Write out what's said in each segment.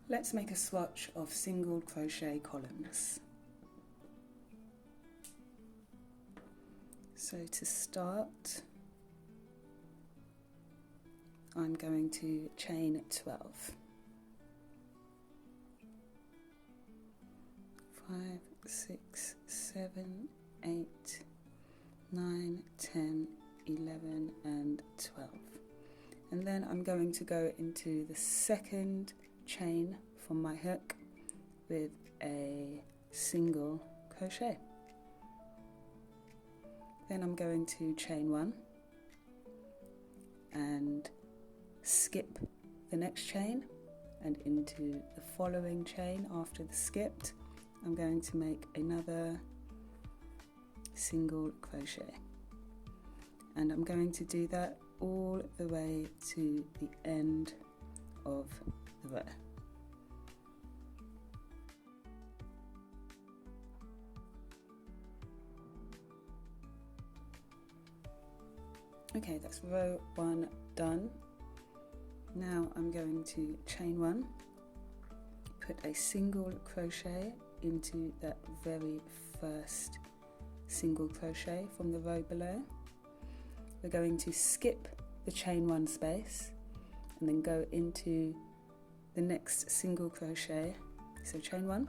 Let's make a swatch of single crochet columns. So to start, I'm going to chain 12. 5, 6, 7, 8, 9, 10, 11 and 12. And then I'm going to go into the second chain from my hook with a single crochet. Then I'm going to chain 1 and skip the next chain, and into the following chain after the skipped I'm going to make another single crochet, and I'm going to do that all the way to the end of the row. Okay, that's row 1 done. Now I'm going to chain 1, put a single crochet into that very first single crochet from the row below. We're going to skip the chain 1 space and then go into the next single crochet. So chain 1,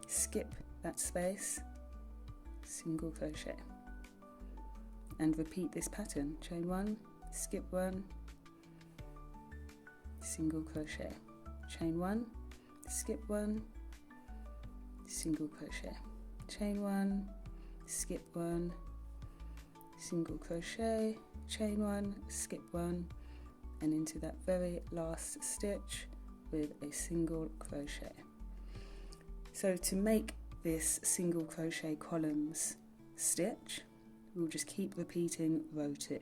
skip that space, single crochet, and repeat this pattern. Chain 1, skip 1, single crochet, chain 1, skip 1, single crochet, chain 1, skip 1, single crochet, chain 1, skip 1, and into that very last stitch with a single crochet. So to make this single crochet columns stitch, we'll just keep repeating row 2.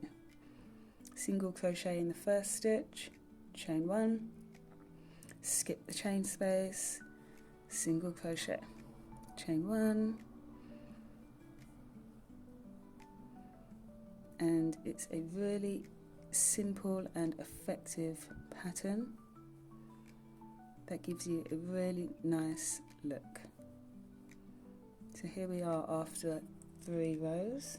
Single crochet in the first stitch, chain 1, skip the chain space, single crochet, chain 1, and it's a really simple and effective pattern that gives you a really nice look. So here we are after 3 rows,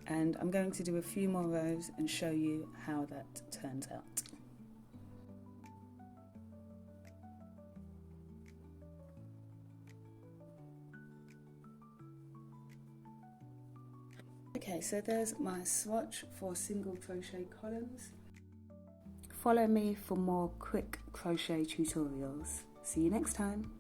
and I'm going to do a few more rows and show you how that turns out. Okay, so there's my swatch for single crochet columns. Follow me for more quick crochet tutorials. See you next time.